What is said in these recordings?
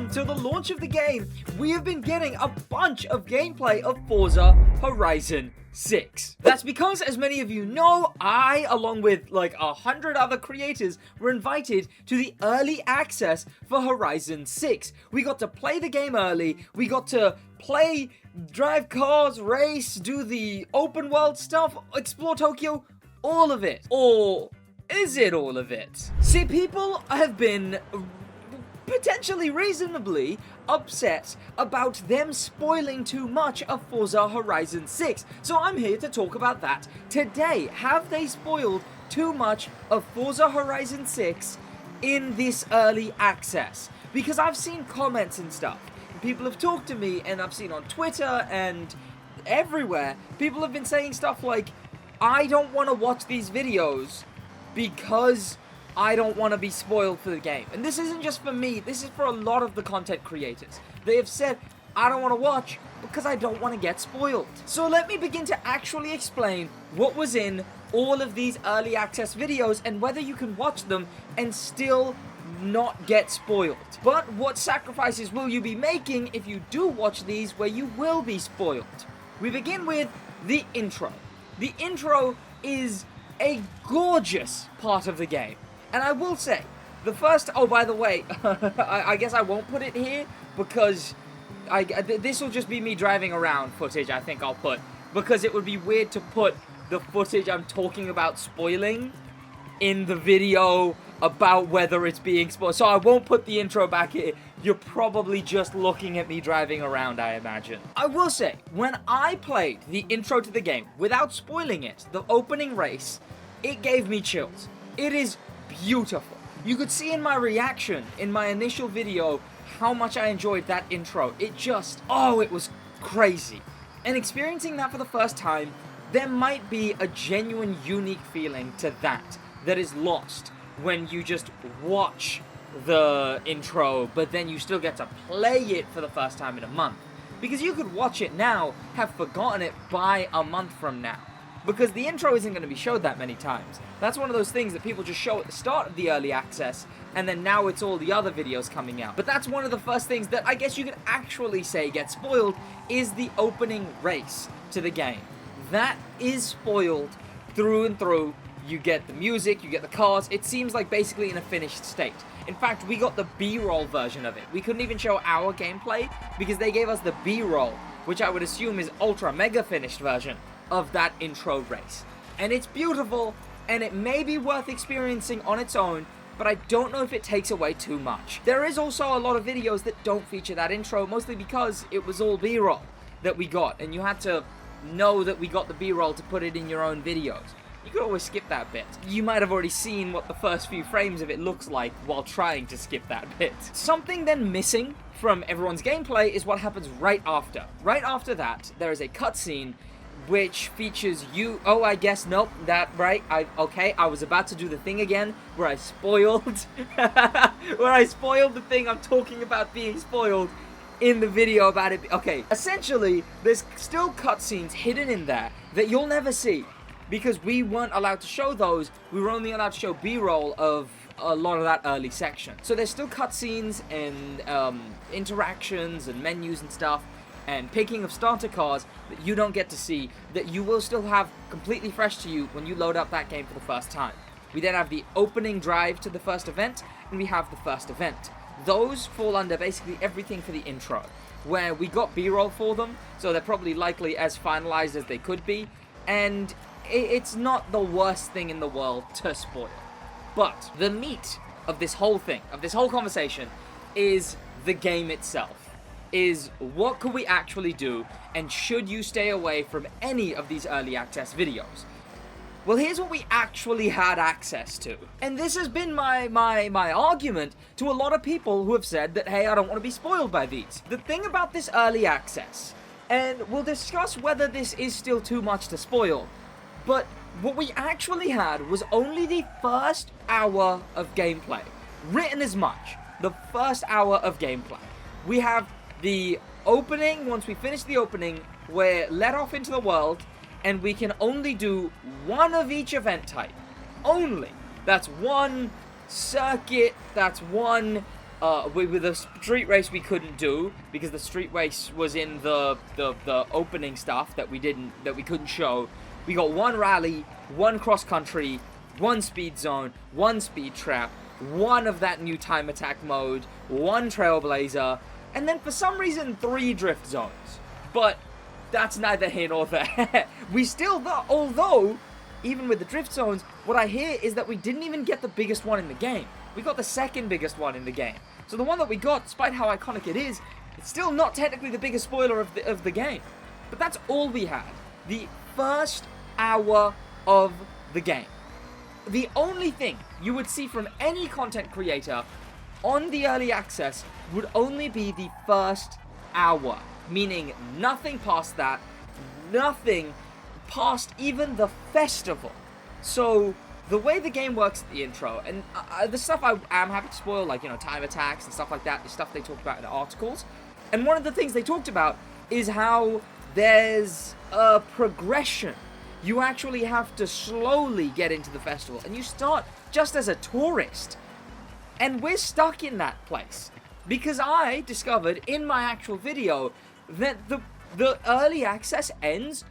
on to the launch of the game, we have been getting a bunch of gameplay of Forza Horizon 6. That's because, as many of you know, I, along with like 100 other creators, were invited to the early access for Horizon 6. We got to play the game early, we got to play, drive cars, race, do the open world stuff, explore Tokyo, all of it. Or is it all of it? See, people have been potentially reasonably upset about them spoiling too much of Forza Horizon 6. So I'm here to talk about that today. Have they spoiled too much of Forza Horizon 6 in this early access? Because I've seen comments and stuff. People have talked to me, and I've seen on Twitter and everywhere, people have been saying stuff like, I don't want to watch these videos because I don't want to be spoiled for the game. And this isn't just for me, this is for a lot of the content creators. They have said, I don't want to watch because I don't want to get spoiled. So let me begin to actually explain what was in all of these early access videos and whether you can watch them and still not get spoiled. But what sacrifices will you be making if you do watch these where you will be spoiled? We begin with the intro. The intro is a gorgeous part of the game. And I will say, the first... Oh, by the way, I guess I won't put it here because this will just be me driving around footage, I think I'll put. Because it would be weird to put the footage I'm talking about spoiling in the video about whether it's being spoiled. So I won't put the intro back here. You're probably just looking at me driving around, I imagine. I will say, when I played the intro to the game, without spoiling it, the opening race, it gave me chills. It is beautiful. You could see in my reaction, in my initial video, how much I enjoyed that intro. It just, oh, it was crazy. And experiencing that for the first time, there might be a genuine, unique feeling to that is lost when you just watch the intro, but then you still get to play it for the first time in a month. Because you could watch it now, have forgotten it by a month from now. Because the intro isn't going to be showed that many times. That's one of those things that people just show at the start of the early access, and then now it's all the other videos coming out. But that's one of the first things that I guess you could actually say gets spoiled, is the opening race to the game. That is spoiled through and through. You get the music, you get the cars, it seems like basically in a finished state. In fact, we got the B-roll version of it. We couldn't even show our gameplay, because they gave us the B-roll, which I would assume is ultra mega finished version of that intro race. And it's beautiful, and it may be worth experiencing on its own, but I don't know if it takes away too much. There is also a lot of videos that don't feature that intro, mostly because it was all B-roll that we got, and you had to know that we got the B-roll to put it in your own videos. You could always skip that bit. You might have already seen what the first few frames of it looks like while trying to skip that bit. Something then missing from everyone's gameplay is what happens right after. Right after that, there is a cutscene which features you... Oh, I guess, nope, that, right, okay, I was about to do the thing again, where I spoiled... where I spoiled the thing I'm talking about being spoiled in the video about it. Okay, essentially, there's still cutscenes hidden in there that you'll never see. Because we weren't allowed to show those, we were only allowed to show B-roll of a lot of that early section. So there's still cutscenes and interactions and menus and stuff, and picking of starter cars that you don't get to see, that you will still have completely fresh to you when you load up that game for the first time. We then have the opening drive to the first event, and we have the first event. Those fall under basically everything for the intro, where we got B-roll for them, so they're probably likely as finalized as they could be, and it's not the worst thing in the world to spoil. But the meat of this whole thing, of this whole conversation, is the game itself. Is what could we actually do, and should you stay away from any of these early access videos? Well, here's what we actually had access to. And this has been my argument to a lot of people who have said that, hey, I don't want to be spoiled by these. The thing about this early access, and we'll discuss whether this is still too much to spoil, but what we actually had was only the first hour of gameplay. Written as much. The first hour of gameplay. We have the opening. Once we finish the opening, we're let off into the world, and we can only do one of each event type. Only. That's one circuit, that's one with the street race we couldn't do because the street race was in the opening stuff that we couldn't show. We got one rally, one cross country, one speed zone, one speed trap, one of that new time attack mode, one trailblazer, and then for some reason 3 drift zones. But that's neither here nor there. We still, although even with the drift zones, what I hear is that we didn't even get the biggest one in the game. We got the second biggest one in the game. So the one that we got, despite how iconic it is, it's still not technically the biggest spoiler of the game. But that's all we had. The first hour of the game. The only thing you would see from any content creator on the early access would only be the first hour. Meaning nothing past that, nothing past even the festival. So the way the game works at the intro, and the stuff I am happy to spoil, like, you know, time attacks and stuff like that, is stuff they talked about in the articles. And one of the things they talked about is how there's a progression. You actually have to slowly get into the festival, and you start just as a tourist. And we're stuck in that place. Because I discovered in my actual video that the early access ends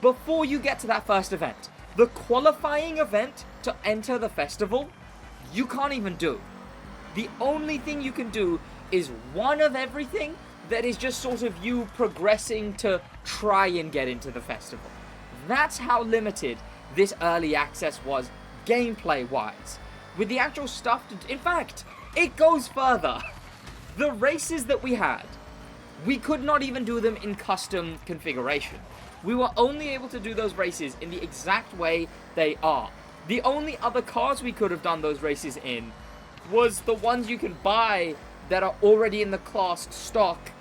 before you get to that first event. The qualifying event to enter the festival, you can't even do. The only thing you can do is one of everything that is just sort of you progressing to try and get into the festival. That's how limited this early access was, gameplay-wise. With the actual stuff in fact, it goes further. The races that we had, we could not even do them in custom configuration. We were only able to do those races in the exact way they are. The only other cars we could have done those races in was the ones you can buy that are already in the class stock,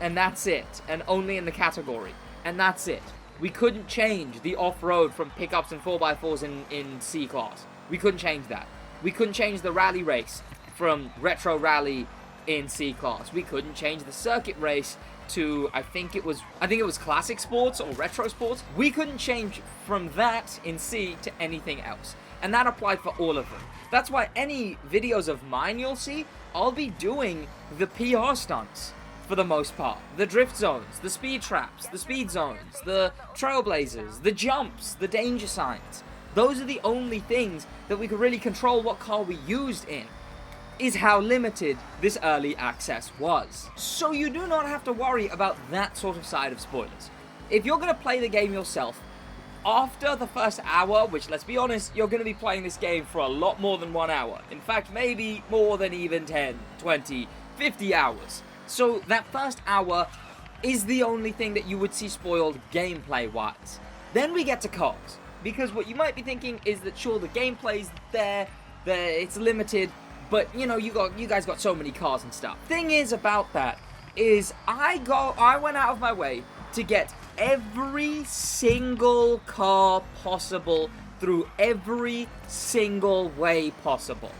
and that's it, and only in the category, and that's it. We couldn't change the off-road from pickups and 4x4s in C class. We couldn't change that. We couldn't change the rally race from retro rally in C class. We couldn't change the circuit race to, I think it was classic sports or retro sports. We couldn't change from that in C to anything else. And that applied for all of them. That's why any videos of mine you'll see, I'll be doing the PR stunts for the most part. The drift zones, the speed traps, the speed zones, the trailblazers, the jumps, the danger signs. Those are the only things that we could really control what car we used in. Is how limited this early access was. So you do not have to worry about that sort of side of spoilers. If you're going to play the game yourself, after the first hour, which let's be honest, you're going to be playing this game for a lot more than 1 hour. In fact, maybe more than even 10, 20, 50 hours. So that first hour is the only thing that you would see spoiled gameplay-wise. Then we get to cars. Because what you might be thinking is that sure, the gameplay's there, it's limited, but, you know, you guys got so many cars and stuff. Thing is about that is I went out of my way to get every single car possible through every single way possible.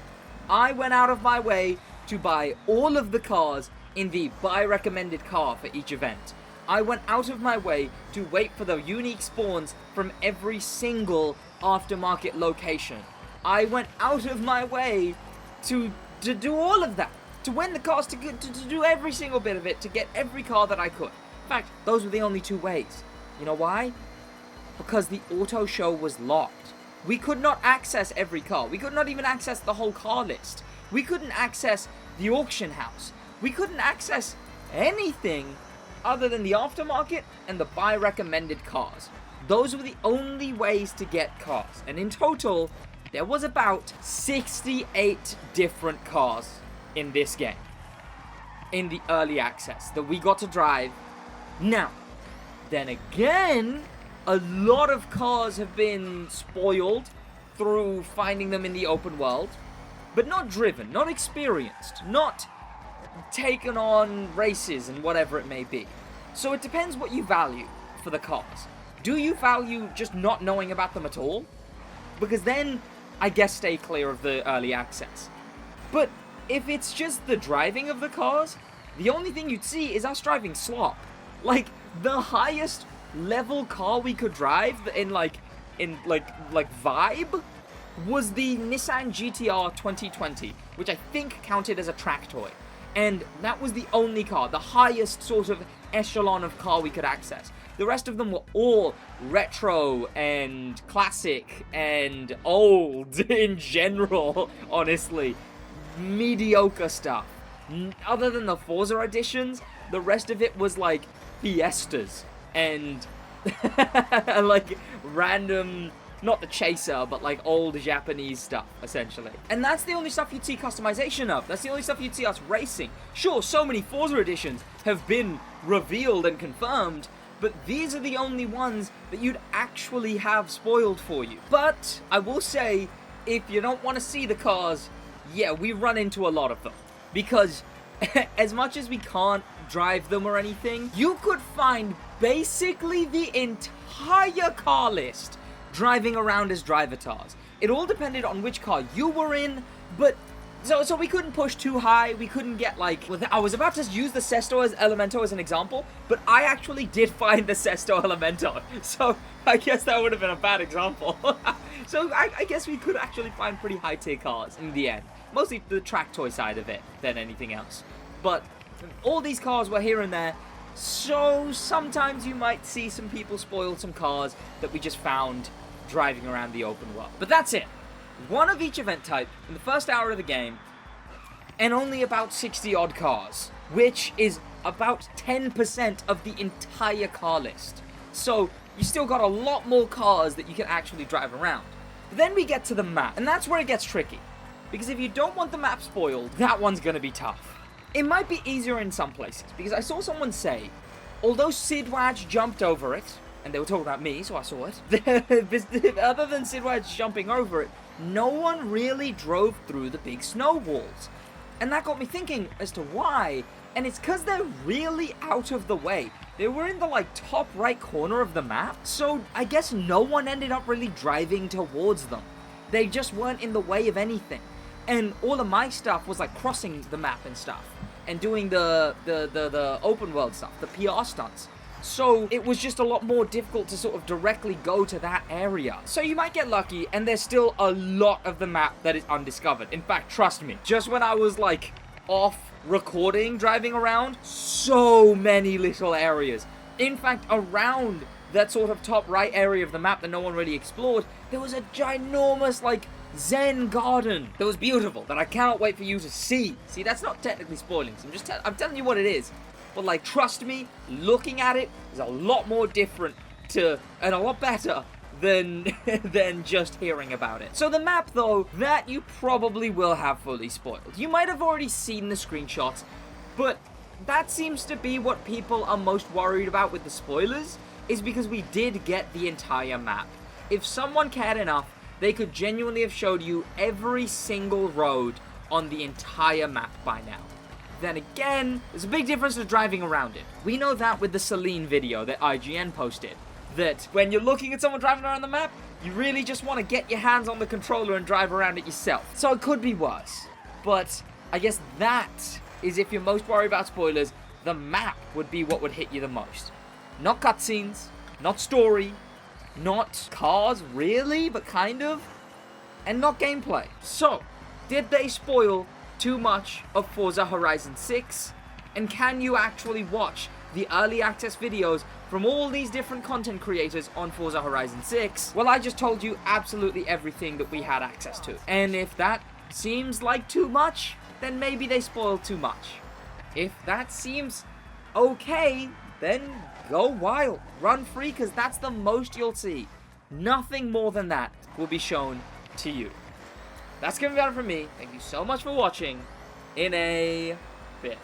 I went out of my way to buy all of the cars in the buy recommended car for each event. I went out of my way to wait for the unique spawns from every single aftermarket location. I went out of my way to do all of that, to win the cars, to do every single bit of it, to get every car that I could. In fact, those were the only 2 ways. You know why? Because the auto show was locked. We could not access every car. We could not even access the whole car list. We couldn't access the auction house. We couldn't access anything other than the aftermarket and the buy recommended cars. Those were the only ways to get cars. And in total, there was about 68 different cars in this game. In the early access that we got to drive. Now, then again, a lot of cars have been spoiled through finding them in the open world. But not driven, not experienced, not taken on races and whatever it may be. So it depends what you value for the cars. Do you value just not knowing about them at all? Because then, I guess stay clear of the early access. But if it's just the driving of the cars, the only thing you'd see is us driving slop. Like, the highest level car we could drive in vibe was the Nissan GTR 2020, which I think counted as a track toy. And that was the only car, the highest sort of echelon of car we could access. The rest of them were all retro and classic and old in general, honestly. Mediocre stuff. Other than the Forza editions, the rest of it was like Fiestas and like random, not the Chaser, but like old Japanese stuff, essentially. And that's the only stuff you'd see customization of. That's the only stuff you'd see us racing. Sure, so many Forza editions have been revealed and confirmed, but these are the only ones that you'd actually have spoiled for you. But I will say, if you don't want to see the cars, yeah, we run into a lot of them. Because as much as we can't drive them or anything, you could find basically the entire car list driving around as drivatars. It all depended on which car you were in, but so we couldn't push too high. We couldn't get like, I was about to use the Sesto Elemento as an example, but I actually did find the Sesto Elemento, so I guess that would have been a bad example. So I guess we could actually find pretty high tier cars in the end, mostly the track toy side of it than anything else. But all these cars were here and there, so sometimes you might see some people spoil some cars that we just found driving around the open world. But that's it. One of each event type in the first hour of the game, and only about 60 odd cars, which is about 10% of the entire car list. So you still got a lot more cars that you can actually drive around. But then we get to the map, and that's where it gets tricky. Because if you don't want the map spoiled, that one's gonna be tough. It might be easier in some places, because I saw someone say, although Sidwaj jumped over it, and they were talking about me, so I saw it, other than Sidwaj jumping over it, no one really drove through the big snow walls. And that got me thinking as to why, and it's because they're really out of the way. They were in the like top right corner of the map, so I guess no one ended up really driving towards them. They just weren't in the way of anything. And all of my stuff was like crossing the map and stuff, and doing the open world stuff, the PR stunts. So it was just a lot more difficult to sort of directly go to that area. So you might get lucky, and there's still a lot of the map that is undiscovered. In fact, trust me, just when I was like off recording, driving around, so many little areas. In fact, around that sort of top right area of the map that no one really explored, there was a ginormous like Zen garden that was beautiful, that I cannot wait for you to see. See, that's not technically spoiling, so I'm telling you what it is. But like, trust me, looking at it is a lot more different and a lot better than than just hearing about it. So the map though, that you probably will have fully spoiled. You might have already seen the screenshots, but that seems to be what people are most worried about with the spoilers, is because we did get the entire map. If someone cared enough, they could genuinely have showed you every single road on the entire map by now. Then again, there's a big difference to driving around it. We know that with the Celine video that IGN posted, that when you're looking at someone driving around the map, you really just want to get your hands on the controller and drive around it yourself. So it could be worse. But I guess that is, if you're most worried about spoilers, the map would be what would hit you the most. Not cutscenes, not story, not cars really, but kind of, and not gameplay. So, did they spoil too much of Forza Horizon 6? And can you actually watch the early access videos from all these different content creators on Forza Horizon 6? Well, I just told you absolutely everything that we had access to. And if that seems like too much, then maybe they spoiled too much. If that seems okay, then go wild, run free, because that's the most you'll see. Nothing more than that will be shown to you. That's gonna be about it from me. Thank you so much for watching. In a bit.